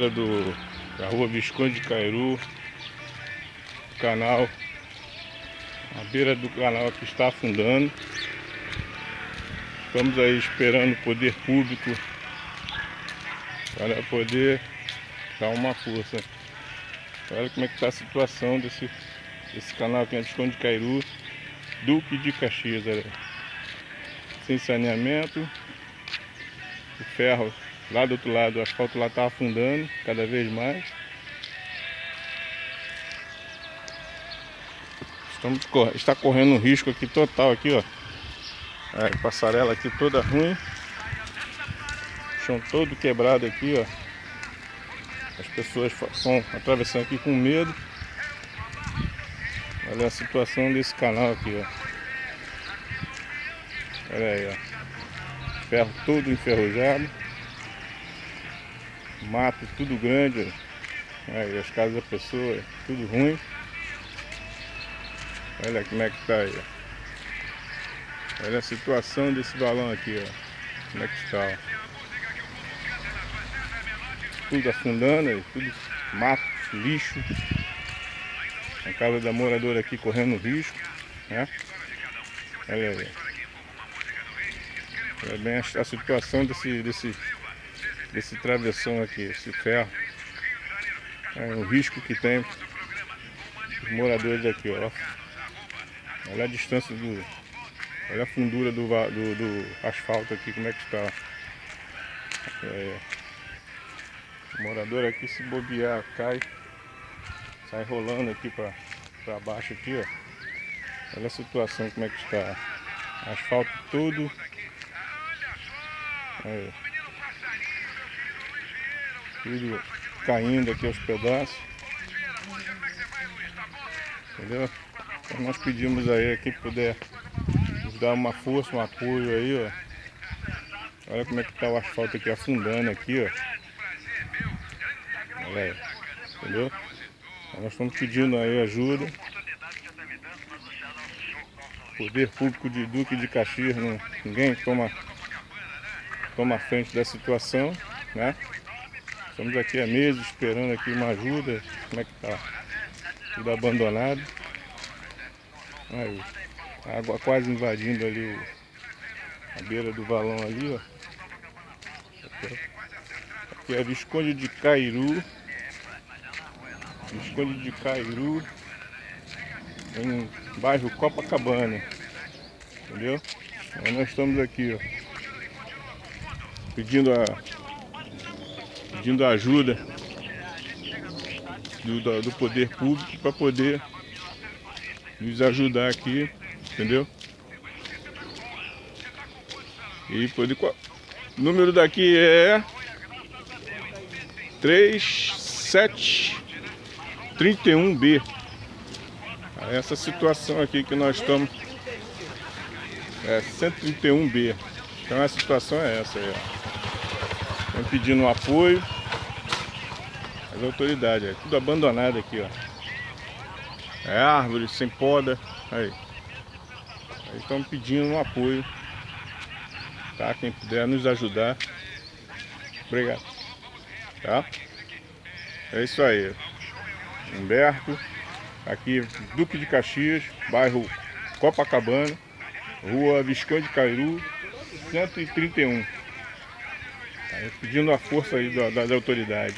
Da rua Visconde de Cairu, canal, a beira do canal que está afundando. Estamos aí esperando o poder público para poder dar uma força. Olha como é que está a situação desse canal aqui na Visconde de Cairu, Duque de Caxias, olha. Sem saneamento, o ferro lá do outro lado, o asfalto lá está afundando cada vez mais. Está correndo um risco aqui total aqui, ó. A passarela aqui toda ruim, chão todo quebrado aqui, ó. As pessoas estão atravessando aqui com medo. Olha a situação desse canal aqui, ó. Olha aí, ó. Ferro todo enferrujado, mato tudo grande, ó. Aí as casas da pessoa, tudo ruim. Olha como é que tá aí, ó. Olha a situação desse balão aqui, ó. Como é que está, ó. Tudo afundando aí, tudo mato, lixo. A casa da moradora aqui correndo risco, né? Olha aí. Olha bem a situação desse travessão aqui, esse ferro. É o risco que tem os moradores aqui, ó. Olha a distância olha a fundura do asfalto aqui, como é que está. O morador aqui, se bobear, cai, sai rolando aqui para baixo aqui, ó. Olha a situação como é que está. Asfalto todo. Aí. Tudo caindo aqui aos pedaços. Entendeu? Então nós pedimos aí quem puder nos dar uma força, um apoio aí, ó. Olha como é que tá o asfalto aqui afundando aqui, ó. Olha aí. Entendeu? Então nós estamos pedindo aí ajuda. Poder público de Duque de Caxias, ninguém toma frente da situação, né? Estamos aqui há meses esperando aqui uma ajuda. Como é que tá? Tudo abandonado. Aí, a água quase invadindo ali a beira do valão ali, ó. Aqui é Visconde de Cairu. Visconde de Cairu, em bairro Copacabana. Entendeu? Aí nós estamos aqui, ó, pedindo a ajuda do poder público para poder nos ajudar aqui, entendeu? E poder... O número daqui é 3731B. Essa situação aqui que nós estamos é 131B. Então a situação é essa aí, ó. Estão pedindo um apoio às autoridades, é tudo abandonado aqui, ó. É árvore sem poda. Aí estão pedindo um apoio, tá? Quem puder nos ajudar, obrigado, tá? É isso aí. Humberto, aqui Duque de Caxias, bairro Copacabana, rua Visconde de Cairu, 131. Aí, pedindo a força aí das autoridades.